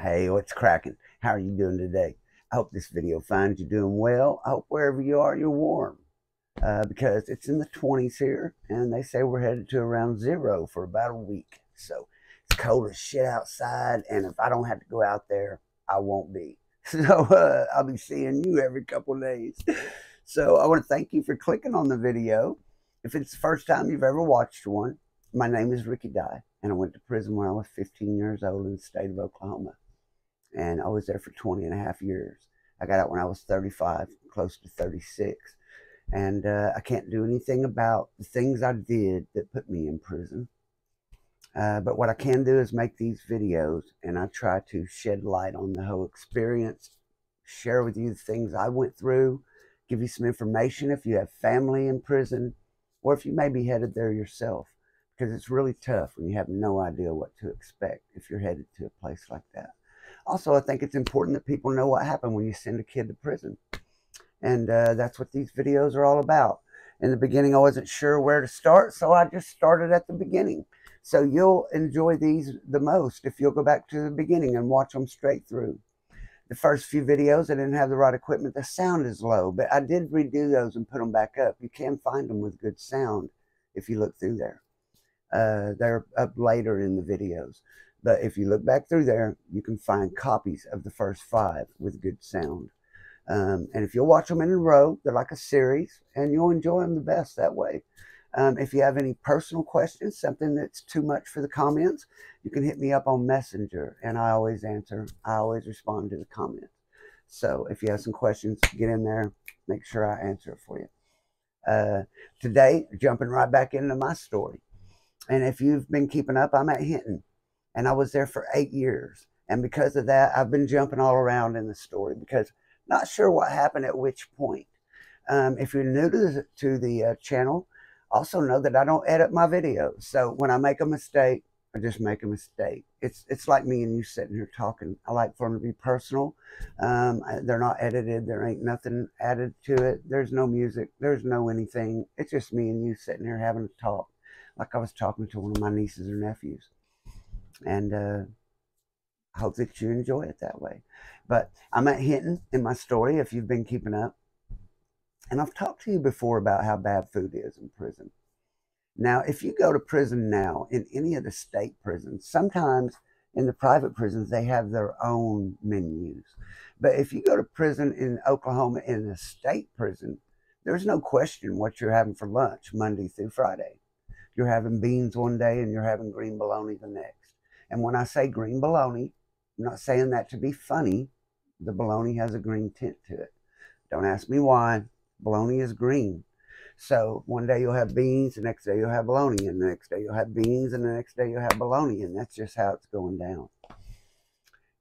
Hey, what's cracking? How are you doing today? I hope this video finds you doing well. I hope wherever you are, you're warm. Because it's in the 20s here, and they say we're headed to around zero for about a week. So it's cold as shit outside, and if I don't have to go out there, I won't be. So I'll be seeing you every couple of days. So I want to thank you for clicking on the video. If it's the first time you've ever watched one, my name is Ricky Dye, and I went to prison when I was 15 years old in the state of Oklahoma. And I was there for 20 and a half years. I got out when I was 35, close to 36. And I can't do anything about the things I did that put me in prison. But what I can do is make these videos, and I try to shed light on the whole experience, share with you the things I went through, give you some information if you have family in prison, or if you may be headed there yourself, because it's really tough when you have no idea what to expect if you're headed to a place like that. Also, I think it's important that people know what happened when you send a kid to prison. And that's what these videos are all about. In the beginning, I wasn't sure where to start, so I just started at the beginning. So you'll enjoy these the most if you'll go back to the beginning and watch them straight through. The first few videos, I didn't have the right equipment. The sound is low, but I did redo those and put them back up. You can find them with good sound if you look through there. They're up later in the videos. But if you look back through there, you can find copies of the first 5 with good sound. And if you'll watch them in a row, they're like a series, and you'll enjoy them the best that way. If you have any personal questions, something that's too much for the comments, you can hit me up on Messenger, and I always answer. I always respond to the comments. So if you have some questions, get in there, make sure I answer it for you. Today, jumping right back into my story. And if you've been keeping up, I'm at Hinton. And I was there for 8 years. And because of that, I've been jumping all around in the story because not sure what happened at which point. If you're new to the channel, also know that I don't edit my videos. So when I make a mistake, I just make a mistake. It's like me and you sitting here talking. I like for them to be personal. They're not edited. There ain't nothing added to it. There's no music. There's no anything. It's just me and you sitting here having a talk like I was talking to one of my nieces or nephews. And I hope that you enjoy it that way. But I'm at Hinton in my story, if you've been keeping up. And I've talked to you before about how bad food is in prison. Now, if you go to prison now, in any of the state prisons, sometimes in the private prisons, they have their own menus. But if you go to prison in Oklahoma in a state prison, there's no question what you're having for lunch Monday through Friday. You're having beans one day and you're having green bologna the next. And when I say green bologna, I'm not saying that to be funny. The bologna has a green tint to it. Don't ask me why. Bologna is green. So one day you'll have beans, the next day you'll have bologna, and the next day you'll have beans, and the next day you'll have bologna, and that's just how it's going down.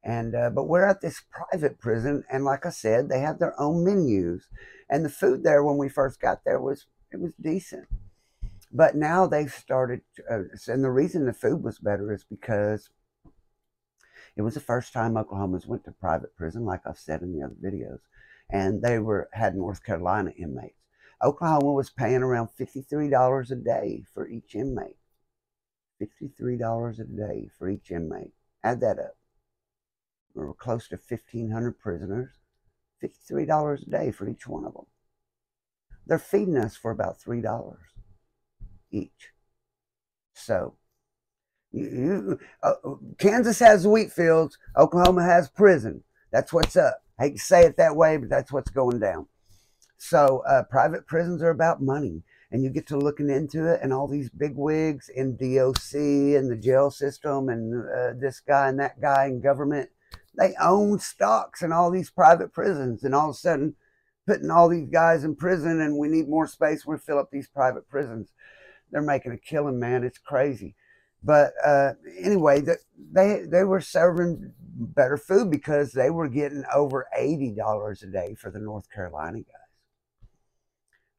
And but we're at this private prison, and like I said, they have their own menus, and the food there when we first got there was decent. But now they've started, and the reason the food was better is because it was the first time Oklahomans went to private prison, like I've said in the other videos, and they had North Carolina inmates. Oklahoma was paying around $53 a day for each inmate. $53 a day for each inmate. Add that up. We were close to 1,500 prisoners. $53 a day for each one of them. They're feeding us for about $3 each. So, Kansas has wheat fields. Oklahoma has prison. That's what's up. I hate to say it that way, but that's what's going down. So private prisons are about money. And you get to looking into it, and all these big wigs in DOC and the jail system and this guy and that guy in government, they own stocks in all these private prisons. And all of a sudden, putting all these guys in prison, and we need more space, we fill up these private prisons. They're making a killing, man. It's crazy. But anyway, they were serving better food because they were getting over $80 a day for the North Carolina guys.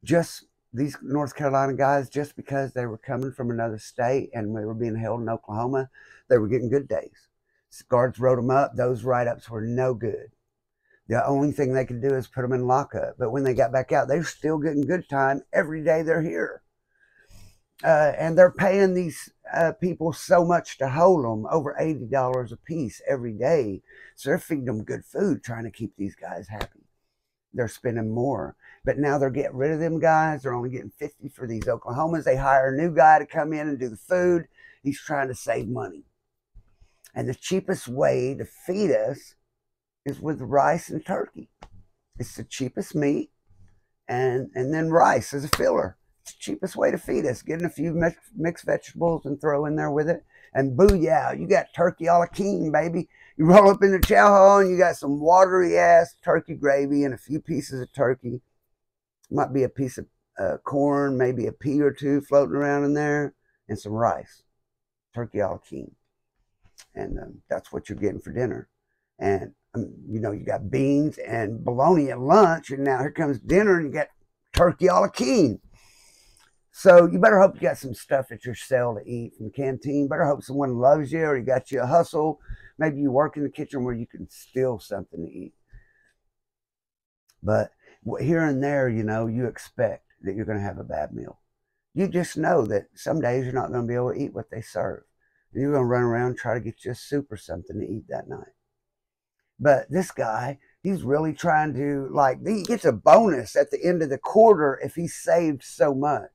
Just these North Carolina guys, just because they were coming from another state and they were being held in Oklahoma, they were getting good days. Guards wrote them up. Those write-ups were no good. The only thing they could do is put them in lockup. But when they got back out, they were still getting good time every day they're here. And they're paying these people so much to hold them, over $80 a piece every day. So they're feeding them good food, trying to keep these guys happy. They're spending more. But now they're getting rid of them guys. They're only getting 50 for these Oklahomans. They hire a new guy to come in and do the food. He's trying to save money. And the cheapest way to feed us is with rice and turkey. It's the cheapest meat, and then rice as a filler. It's the cheapest way to feed us. Getting a few mixed vegetables and throw in there with it. And booyah, you got turkey a la king, baby. You roll up in the chow hall and you got some watery ass turkey gravy and a few pieces of turkey. Might be a piece of corn, maybe a pea or two floating around in there, and some rice. Turkey a la king. And that's what you're getting for dinner. And you know, you got beans and bologna at lunch, and now here comes dinner and you got turkey a la king. So you better hope you got some stuff at your cell to eat from the canteen. Better hope someone loves you, or you got you a hustle. Maybe you work in the kitchen where you can steal something to eat. But here and there, you know, you expect that you're going to have a bad meal. You just know that some days you're not going to be able to eat what they serve. And you're going to run around and try to get you a soup or something to eat that night. But this guy, he's really trying to, like, he gets a bonus at the end of the quarter if he saved so much.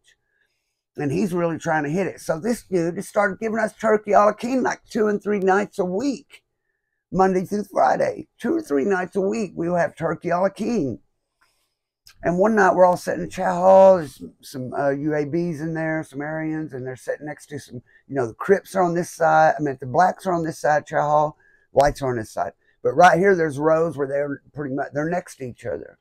And he's really trying to hit it. So this dude has started giving us turkey a la king like 2 and 3 nights a week. Monday through Friday. 2 or 3 nights a week, we'll have turkey a la king. And one night we're all sitting in the chow hall. There's some UABs in there, some Aryans, and they're sitting next to some, you know, the Crips are on this side. I mean, the blacks are on this side, chow hall. Whites are on this side. But right here, there's rows where they're next to each other.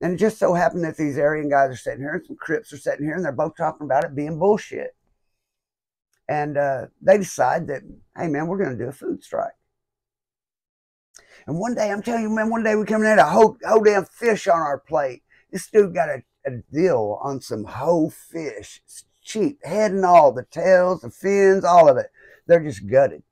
And it just so happened that these Aryan guys are sitting here and some Crips are sitting here, and they're both talking about it being bullshit. And they decide that, hey, man, we're going to do a food strike. And one day, I'm telling you, man, one day we come in and had a whole damn fish on our plate. This dude got a deal on some whole fish. It's cheap, head and all, the tails, the fins, all of it. They're just gutted.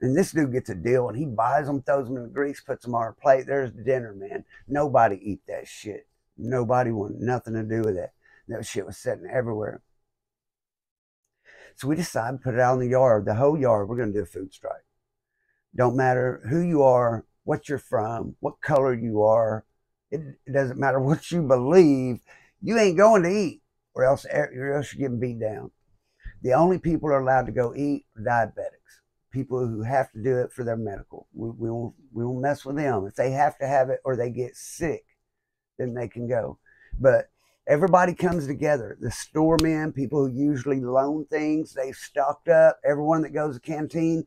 And this dude gets a deal, and he buys them, throws them in the grease, puts them on our plate. There's dinner, man. Nobody eat that shit. Nobody wanted nothing to do with that. That shit was sitting everywhere. So we decided to put it out in the yard, the whole yard. We're going to do a food strike. Don't matter who you are, what you're from, what color you are. It doesn't matter what you believe. You ain't going to eat, or else you're getting beat down. The only people who are allowed to go eat are diabetics. People who have to do it for their medical. We won't mess with them. If they have to have it or they get sick, then they can go. But everybody comes together. The storemen, people who usually loan things, they've stocked up. Everyone that goes to the canteen,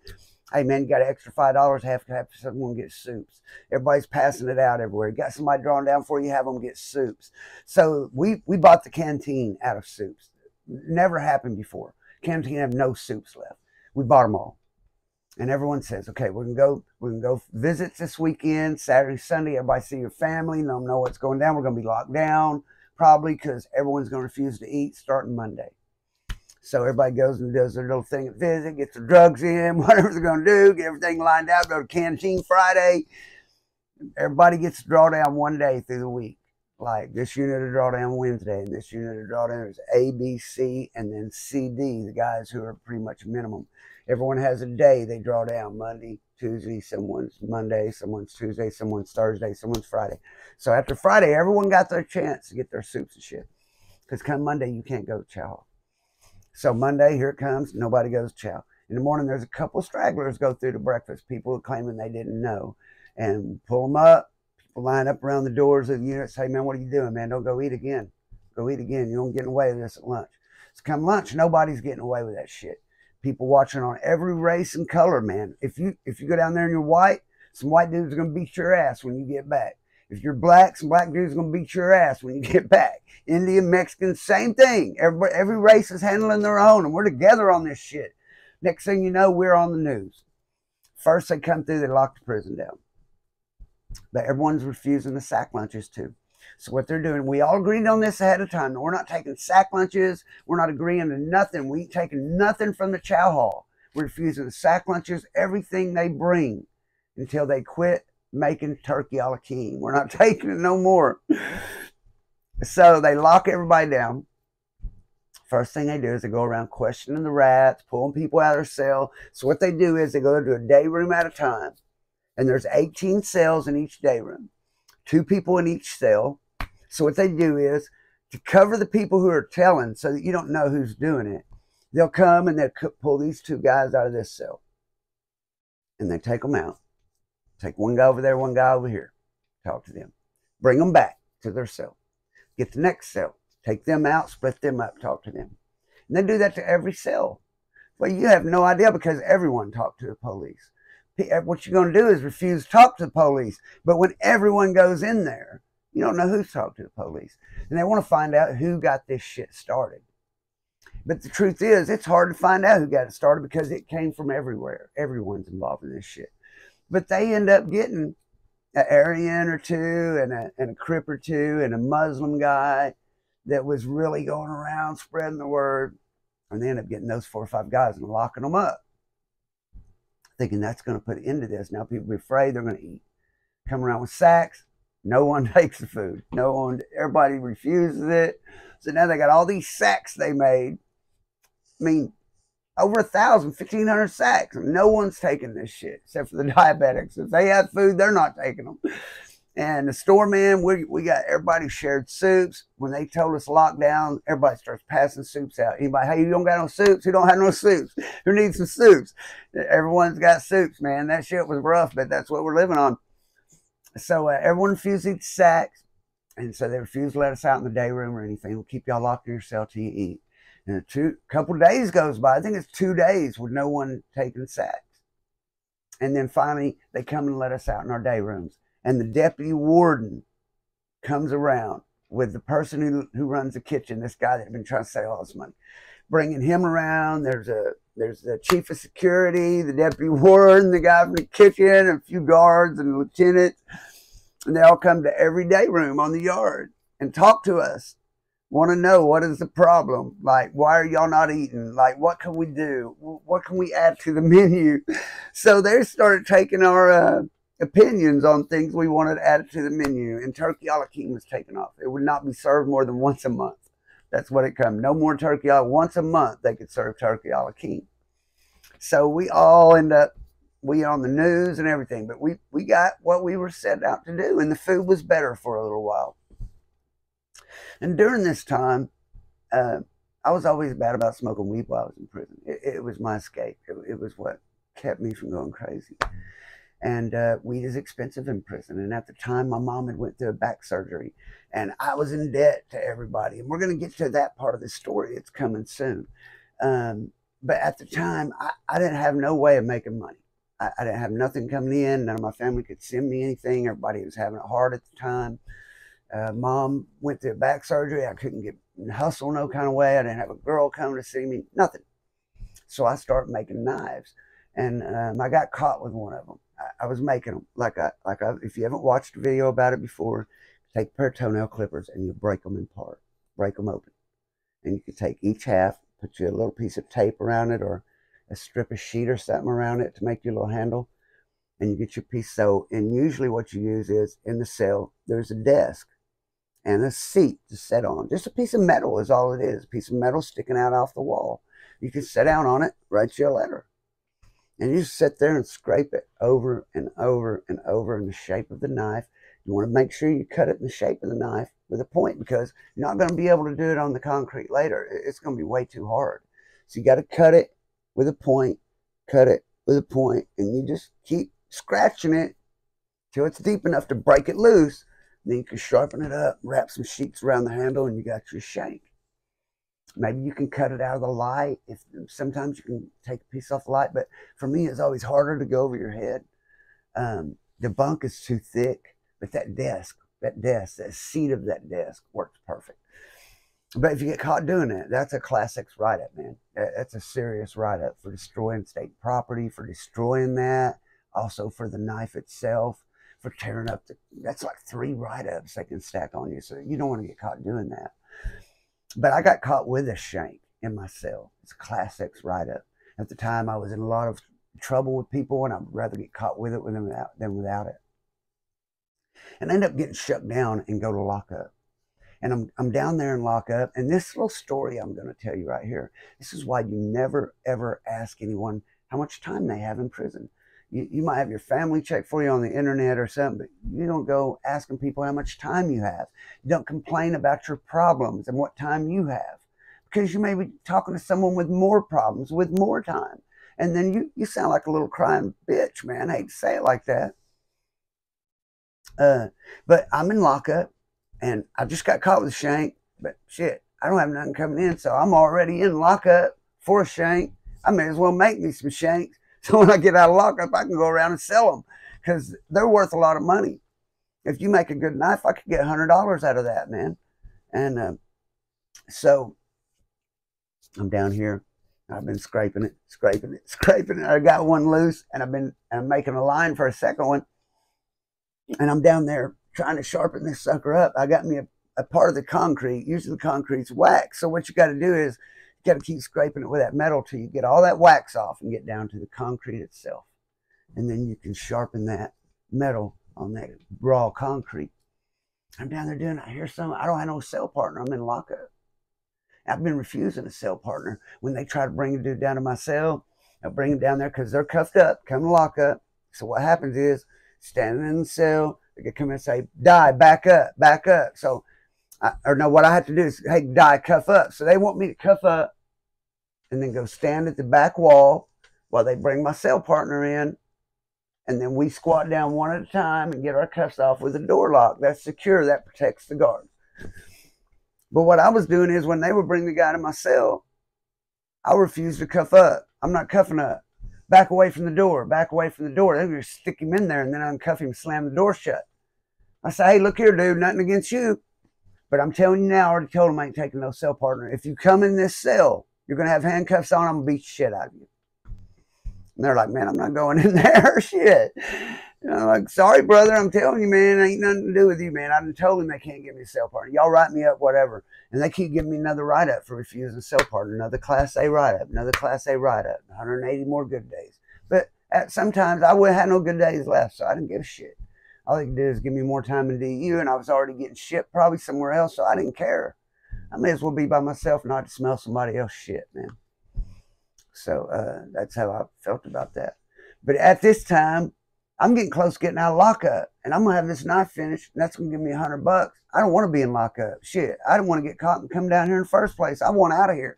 hey man, you got an extra $5, have to have someone get soups. Everybody's passing it out everywhere. You got somebody drawing down for you, have them get soups. So we bought the canteen out of soups. Never happened before. Canteen have no soups left. We bought them all. And everyone says, okay, we can go visits this weekend, Saturday, Sunday. Everybody see your family, let them know what's going down. We're going to be locked down probably because everyone's going to refuse to eat starting Monday. So everybody goes and does their little thing at visit, gets their drugs in, whatever they're going to do, get everything lined out, go to canteen Friday. Everybody gets to draw down one day through the week. Like this unit of drawdown Wednesday, and this unit of drawdown is A, B, C, and then C, D, the guys who are pretty much minimum. Everyone has a day they draw down. Monday, Tuesday, someone's Monday, someone's Tuesday, someone's Thursday, someone's Friday. So after Friday, everyone got their chance to get their soups and shit. Because come Monday, you can't go to chow. So Monday, here it comes. Nobody goes to chow. In the morning, there's a couple stragglers go through to breakfast. People claiming they didn't know. And pull them up. People line up around the doors of the unit. Say, man, what are you doing, man? Don't go eat again. Go eat again. You don't get away with this at lunch. So come lunch, nobody's getting away with that shit. People watching on every race and color, man. If you go down there and you're white, some white dudes are going to beat your ass when you get back. If you're black, some black dudes are going to beat your ass when you get back. Indian, Mexican, same thing. Every race is handling their own, and we're together on this shit. Next thing you know, we're on the news. First they come through, they lock the prison down. But everyone's refusing the sack lunches too. So what they're doing, we all agreed on this ahead of time. We're not taking sack lunches. We're not agreeing to nothing. We ain't taking nothing from the chow hall. We're refusing the sack lunches, everything they bring, until they quit making turkey a la king. We're not taking it no more. So they lock everybody down. First thing they do is they go around questioning the rats, pulling people out of their cell. So what they do is they go to a day room at a time. And there's 18 cells in each day room. 2 people in each cell. So what they do is, to cover the people who are telling so that you don't know who's doing it, they'll come and they'll pull these 2 guys out of this cell. And they take them out. Take one guy over there, one guy over here. Talk to them. Bring them back to their cell. Get the next cell. Take them out, split them up, talk to them. And they do that to every cell. Well, you have no idea because everyone talked to the police. What you're going to do is refuse to talk to the police. But when everyone goes in there, you don't know who's talked to the police. And they want to find out who got this shit started. But the truth is, it's hard to find out who got it started because it came from everywhere. Everyone's involved in this shit. But they end up getting an Aryan or 2 and a Crip or 2 and a Muslim guy that was really going around spreading the word. And they end up getting those 4 or 5 guys and locking them up, thinking that's going to put an end to this. Now people be afraid they're going to eat. Come around with sacks. No one takes the food. No one. Everybody refuses it. So now they got all these sacks they made. I mean, over 1,000, 1,500 sacks. No one's taking this shit except for the diabetics. If they have food, they're not taking them. And the store man, we got everybody shared soups. When they told us lockdown, everybody starts passing soups out. Anybody, hey, you don't got no soups? Who don't have no soups? Who needs some soups? Everyone's got soups, man. That shit was rough, but that's what we're living on. So everyone refused to eat sacks. And so they refused to let us out in the day room or anything. We'll keep y'all locked in your cell till you eat. And a couple of days goes by. I think it's 2 days with no one taking sacks. And then finally, they come and let us out in our day rooms. And the deputy warden comes around with the person who runs the kitchen, this guy that had been trying to save all this money, bringing him around. There's the chief of security, the deputy warden, the guy from the kitchen, and a few guards and lieutenants. And they all come to every day room on the yard and talk to us. Want to know what is the problem? Like, why are y'all not eating? Like, what can we do? What can we add to the menu? So they started taking our opinions on things we wanted added to the menu. And turkey a la king was taken off. It would not be served more than once a month. That's what it comes. No more turkey a la. Once a month they could serve turkey a la king. So we all end up, we on the news and everything, but we got what we were set out to do, and the food was better for a little while. And during this time, I was always bad about smoking weed while I was in prison. It was my escape. It was what kept me from going crazy. And weed is expensive in prison. And at the time, my mom had went through a back surgery, and I was in debt to everybody. And we're going to get to that part of the story. It's coming soon. But at the time, I didn't have no way of making money. I didn't have nothing coming in. None of my family could send me anything. Everybody was having it hard at the time. Mom went through a back surgery. I couldn't get hustle no kind of way. I didn't have a girl coming to see me. Nothing. So I started making knives. And I got caught with one of them. I was making them if you haven't watched a video about it before, take a pair of toenail clippers and you break them in part, break them open. And you can take each half, put you a little piece of tape around it or a strip of sheet or something around it to make your little handle. And you get your piece. So, and usually what you use is in the cell, there's a desk and a seat to sit on. Just a piece of metal is all it is. A piece of metal sticking out off the wall. You can sit down on it, write you a letter. And you just sit there and scrape it over and over and over in the shape of the knife. You want to make sure you cut it in the shape of the knife with a point, because you're not going to be able to do it on the concrete later. It's going to be way too hard. So you got to cut it with a point, cut it with a point, and you just keep scratching it till it's deep enough to break it loose. Then you can sharpen it up, wrap some sheets around the handle, and you got your shank. Maybe you can cut it out of the light. Sometimes you can take a piece off the light, but for me, it's always harder to go over your head. The bunk is too thick, but that seat of that desk works perfect. But if you get caught doing that, that's a classics write-up, man. That's a serious write-up for destroying state property, for destroying that, also for the knife itself, for tearing up that's like 3 write-ups they can stack on you. So you don't want to get caught doing that. But I got caught with a shank in my cell. It's a classics write-up. At the time, I was in a lot of trouble with people, and I'd rather get caught with it than without it. And I ended up getting shut down and go to lockup. And I'm down there in lockup. And this little story I'm going to tell you right here, this is why you never, ever ask anyone how much time they have in prison. You might have your family check for you on the internet or something, but you don't go asking people how much time you have. You don't complain about your problems and what time you have, because you may be talking to someone with more problems, with more time. And then you sound like a little crying bitch, man. I hate to say it like that. But I'm in lockup, and I just got caught with a shank. But shit, I don't have nothing coming in, so I'm already in lockup for a shank. I may as well make me some shanks, so when I get out of lockup, I can go around and sell them, because they're worth a lot of money. If you make a good knife, I could get $100 out of that, man. And so I'm down here. I've been scraping it. I got one loose, and I'm making a line for a second one. And I'm down there trying to sharpen this sucker up. I got me a part of the concrete. Usually the concrete's wax. So what you got to do is you got to keep scraping it with that metal till you get all that wax off and get down to the concrete itself. And then you can sharpen that metal on that raw concrete. I'm down there doing it. I hear something. I don't have no cell partner. I'm in lockup. I've been refusing a cell partner. When they try to bring a dude down to my cell, I'll bring him down there because they're cuffed up, come to lock up. So what happens is, standing in the cell, they can come in and say, die, back up, back up. So, what I have to do is, hey, die, cuff up. So they want me to cuff up and then go stand at the back wall while they bring my cell partner in. And then we squat down one at a time and get our cuffs off with a door lock. That's secure. That protects the guard. But what I was doing is, when they would bring the guy to my cell, I refused to cuff up. I'm not cuffing up. Back away from the door. Back away from the door. They would just stick him in there and then uncuff him and slam the door shut. I say, hey, look here, dude. Nothing against you. But I'm telling you now, I already told him I ain't taking no cell partner. If you come in this cell, you're going to have handcuffs on. I'm going to beat the shit out of you. And they're like, man, I'm not going in there. Shit. And I'm like, sorry, brother. I'm telling you, man, it ain't nothing to do with you, man. I done told them they can't give me a cell partner. Y'all write me up, whatever. And they keep giving me another write-up for refusing a cell partner. Another Class A write-up. Another Class A write-up. 180 more good days. But sometimes I wouldn't have no good days left, so I didn't give a shit. All they could do is give me more time in DU, and I was already getting shipped probably somewhere else, so I didn't care. I may as well be by myself, not to smell somebody else's shit, man. So that's how I felt about that. But at this time, I'm getting close to getting out of lockup, and I'm going to have this knife finished, and that's going to give me $100. I don't want to be in lockup. Shit, I don't want to get caught and come down here in the first place. I want out of here.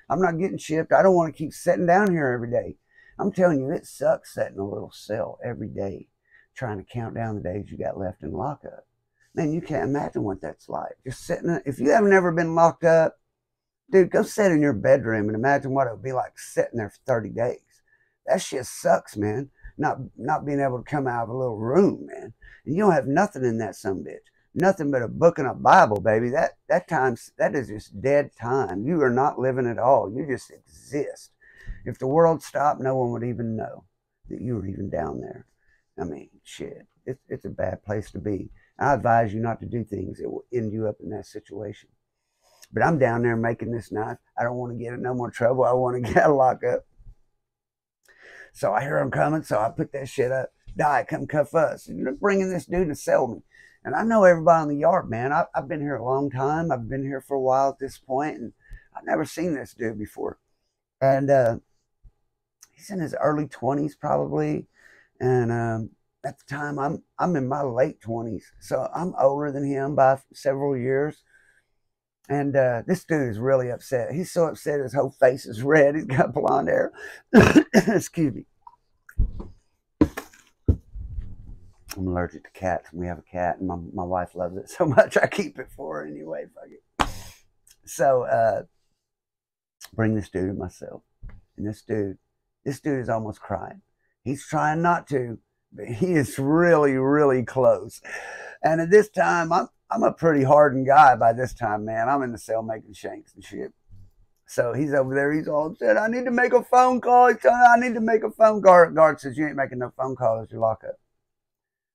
I'm not getting shipped. I don't want to keep sitting down here every day. I'm telling you, it sucks sitting in a little cell every day, trying to count down the days you got left in lockup. Man, you can't imagine what that's like. Just sitting, if you haven't ever been locked up, dude, go sit in your bedroom and imagine what it would be like sitting there for 30 days. That shit sucks, man. Not being able to come out of a little room, man. And you don't have nothing in that sumbitch. Nothing but a book and a Bible, baby. That is just dead time. You are not living at all. You just exist. If the world stopped, no one would even know that you were even down there. I mean, shit. It's a bad place to be. I advise you not to do things that will end you up in that situation. But I'm down there making this knife. I don't want to get in no more trouble. I want to get out of lockup. So I hear them coming, so I put that shit up. Die, come cuff us. And they're bringing this dude to sell me. And I know everybody in the yard, man. I've been here a long time. I've been here for a while at this point, and I've never seen this dude before. And he's in his early 20s probably. And at the time, I'm in my late 20s. So I'm older than him by several years. And this dude is really upset. He's so upset his whole face is red. He's got blonde hair. Excuse me. I'm allergic to cats. We have a cat, and my wife loves it so much I keep it for her anyway. Fuck it. So bring this dude to myself. And this dude is almost crying. He's trying not to, but he is really, really close. And at this time, I'm a pretty hardened guy by this time, man. I'm in the cell making shanks and shit. So he's over there. He's all upset. I need to make a phone call. He's telling me I need to make a phone call. Guard says, you ain't making no phone calls. You're locked up.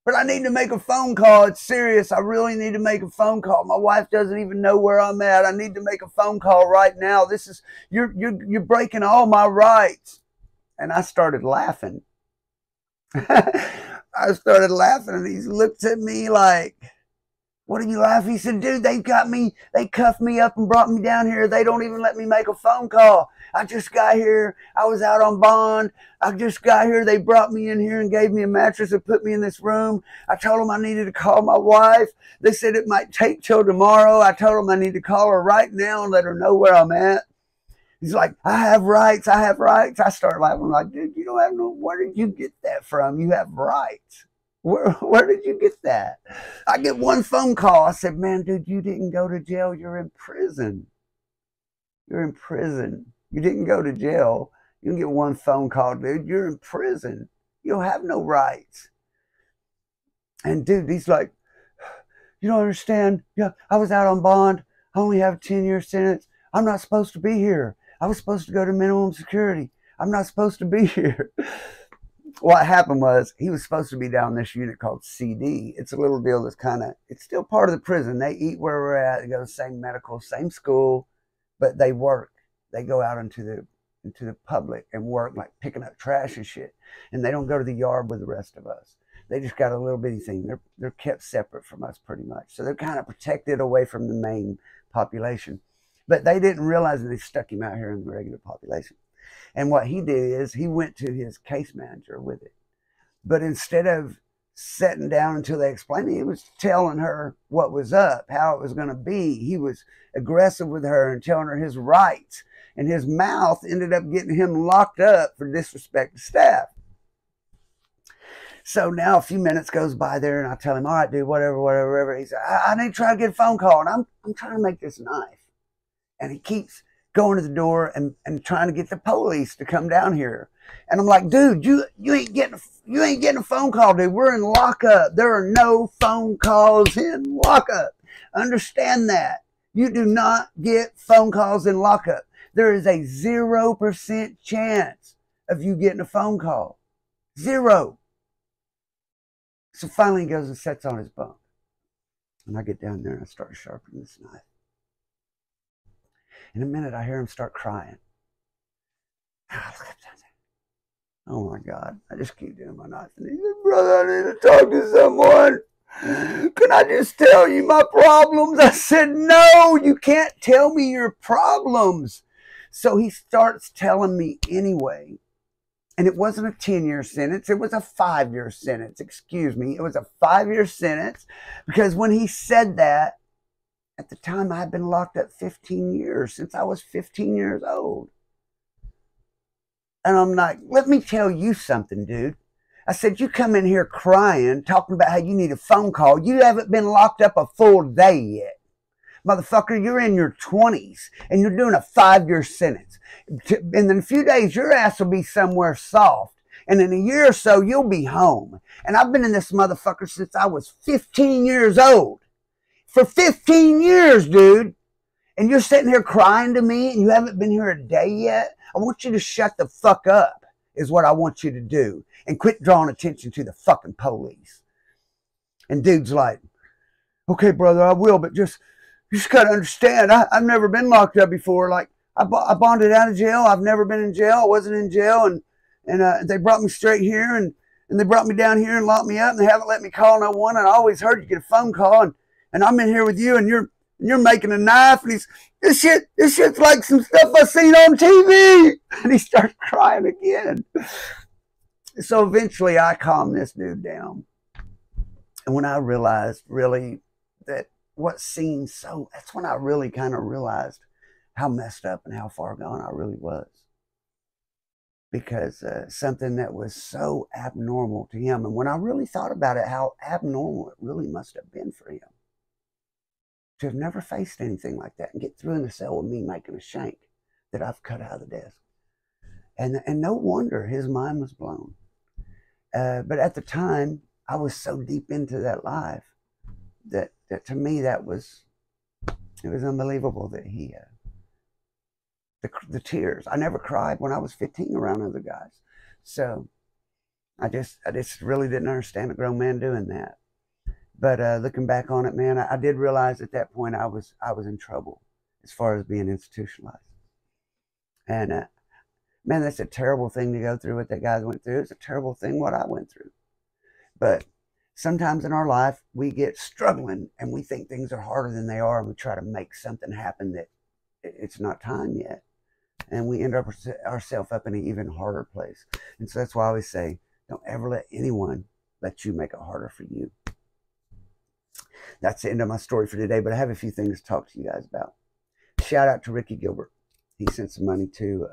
But I need to make a phone call. It's serious. I really need to make a phone call. My wife doesn't even know where I'm at. I need to make a phone call right now. This is, you're breaking all my rights. And I started laughing. I started laughing, and he looks at me like, What are you laughing? He said, dude, they cuffed me up and brought me down here. They don't even let me make a phone call. I just got here. I was out on bond. I just got here. They brought me in here and gave me a mattress and put me in this room. I told them I needed to call my wife. They said it might take till tomorrow. I told them I need to call her right now and let her know where I'm at. He's like, I have rights. I have rights. I start laughing. I'm like, dude, you don't have no, where did you get that from? You have rights. Where did you get that? I get one phone call. I said, man, dude, you didn't go to jail. You're in prison. You're in prison. You didn't go to jail. You can get one phone call, dude. You're in prison. You don't have no rights. And dude, he's like, you don't understand. Yeah, I was out on bond. I only have a 10-year sentence. I'm not supposed to be here. I was supposed to go to minimum security. I'm not supposed to be here. What happened was he was supposed to be down in this unit called CD. It's a little deal that's kind of, it's still part of the prison. They eat where we're at. They go to the same medical, same school, but they work. They go out into the public and work, like picking up trash and shit. And they don't go to the yard with the rest of us. They just got a little bitty thing. They're kept separate from us pretty much. So they're kind of protected away from the main population. But they didn't realize that they stuck him out here in the regular population. And what he did is he went to his case manager with it. But instead of sitting down until they explained it, he was telling her what was up, how it was going to be. He was aggressive with her and telling her his rights. And his mouth ended up getting him locked up for disrespect to staff. So now a few minutes goes by there and I tell him, all right, dude, whatever. He said, I need to try to get a phone call. And I'm trying to make this knife. And he keeps going to the door and trying to get the police to come down here. And I'm like, dude, you ain't getting a phone call, dude. We're in lockup. There are no phone calls in lockup. Understand that. You do not get phone calls in lockup. There is a 0% chance of you getting a phone call. 0. So finally he goes and sits on his bunk. And I get down there and I start sharpening this knife. In a minute, I hear him start crying. Oh my God. I just keep doing my knife. And he said, brother, I need to talk to someone. Can I just tell you my problems? I said, no, you can't tell me your problems. So he starts telling me anyway. And it wasn't a 10-year sentence. It was a 5-year sentence. Excuse me. It was a 5-year sentence because when he said that, at the time, I had been locked up 15 years, since I was 15 years old. And I'm like, let me tell you something, dude. I said, you come in here crying, talking about how you need a phone call. You haven't been locked up a full day yet. Motherfucker, you're in your 20s, and you're doing a 5-year sentence. In a few days, your ass will be somewhere soft. And in a year or so, you'll be home. And I've been in this motherfucker since I was 15 years old. For 15 years, dude. And you're sitting here crying to me and you haven't been here a day yet. I want you to shut the fuck up is what I want you to do. And quit drawing attention to the fucking police. And dude's like, okay, brother, I will, but you just got to understand, I've never been locked up before. Like, I bonded out of jail. I've never been in jail. I wasn't in jail. And they brought me straight here and they brought me down here and locked me up and they haven't let me call no one. And I always heard you get a phone call and I'm in here with you and you're making a knife and this shit's like some stuff I seen on TV. And he starts crying again. So eventually I calmed this dude down. And when I realized really that that's when I really kind of realized how messed up and how far gone I really was. Because something that was so abnormal to him. And when I really thought about it, how abnormal it really must have been for him. To have never faced anything like that and get through in the cell with me making a shank that I've cut out of the desk. And no wonder his mind was blown. But at the time, I was so deep into that life that to me it was unbelievable that he, the tears. I never cried when I was 15 around other guys. So I just really didn't understand a grown man doing that. But looking back on it, man, I did realize at that point I was in trouble as far as being institutionalized. And man, that's a terrible thing to go through what that guy went through. It's a terrible thing what I went through. But Sometimes in our life, we get struggling and we think things are harder than they are, and we try to make something happen that it's not time yet. And we end up ourselves up in an even harder place. And so that's why I always say, don't ever let anyone let you make it harder for you. That's the end of my story for today, but I have a few things to talk to you guys about. Shout out to Ricky Gilbert. He sent some money to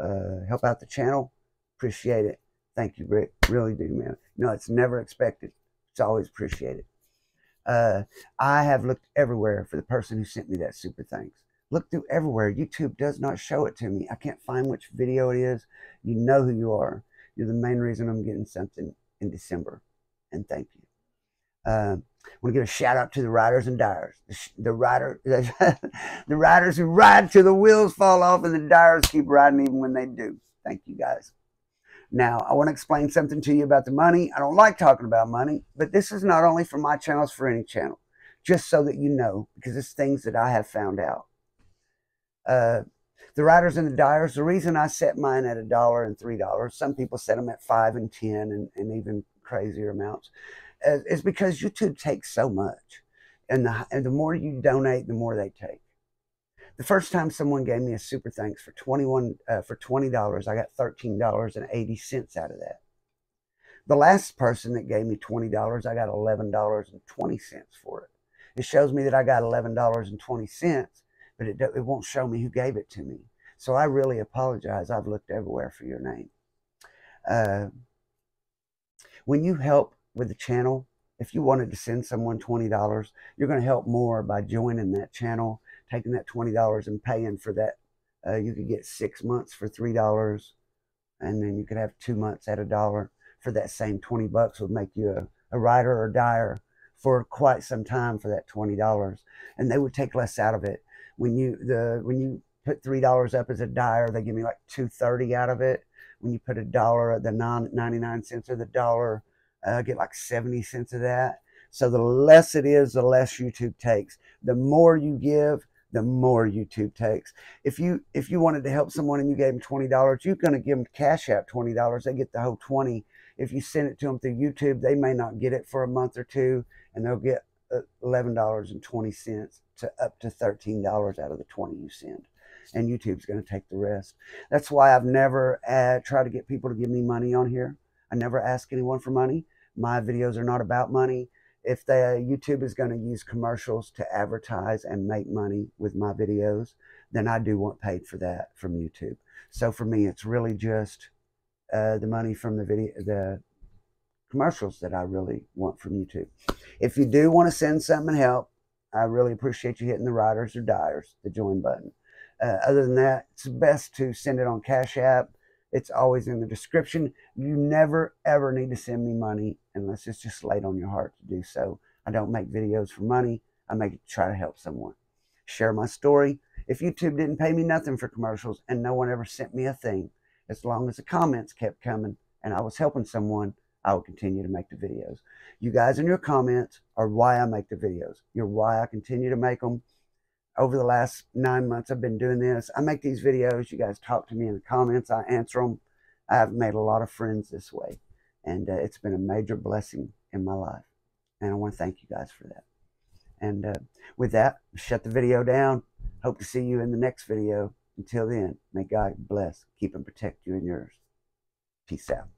help out the channel. Appreciate it. Thank you, Rick. Really do, man. No, it's never expected. It's always appreciated. I have looked everywhere for the person who sent me that super thanks. Look through everywhere. YouTube does not show it to me. I can't find which video it is. You know who you are. You're the main reason I'm getting something in December. And thank you. I want to give a shout out to the riders and dyers. The riders who ride till the wheels fall off, and the dyers keep riding even when they do. Thank you, guys. Now, I want to explain something to you about the money. I don't like talking about money, but this is not only for my channel, it's for any channel. Just so that you know, because it's things that I have found out. The riders and the dyers, the reason I set mine at $1 and $3, some people set them at $5 and $10 and even crazier amounts, is because YouTube takes so much. And the more you donate, the more they take. The first time someone gave me a super thanks for $20, I got $13.80 out of that. The last person that gave me $20, I got $11.20 for it. It shows me that I got $11.20, but it won't show me who gave it to me. So I really apologize. I've looked everywhere for your name. When you help with the channel, if you wanted to send someone $20, you're going to help more by joining that channel, taking that $20 and paying for that. You could get 6 months for $3, and then you could have 2 months at $1. For that same 20 bucks would make you a rider or dyer for quite some time for that $20, and they would take less out of it. When you put $3 up as a dyer, they give me like $2.30 out of it. When you put $1, the 99 cents or the dollar, I get like 70 cents of that. So the less it is, the less YouTube takes. The more you give, the more YouTube takes. If you wanted to help someone and you gave them $20, you're going to give them Cash App $20. They get the whole 20. If you send it to them through YouTube, they may not get it for a month or two, and they'll get $11.20 to up to $13 out of the 20 you send. And YouTube's going to take the rest. That's why I've never tried to get people to give me money on here. I never ask anyone for money. My videos are not about money. If YouTube is going to use commercials to advertise and make money with my videos, then I do want paid for that from YouTube. So for me, it's really just the money from the commercials that I really want from YouTube. If you do want to send something and help, I really appreciate you hitting the riders or dyers, the join button. Other than that, it's best to send it on Cash App. It's always in the description. You never, ever need to send me money unless it's just laid on your heart to do so. I don't make videos for money. I make it to try to help someone. Share my story. If YouTube didn't pay me nothing for commercials and no one ever sent me a thing, as long as the comments kept coming and I was helping someone, I will continue to make the videos. You guys and your comments are why I make the videos. You're why I continue to make them. Over the last 9 months I've been doing this. I make these videos. You guys talk to me in the comments. I answer them. I've made a lot of friends this way. And it's been a major blessing in my life. And I want to thank you guys for that. And with that, shut the video down. Hope to see you in the next video. Until then, may God bless, keep and protect you and yours. Peace out.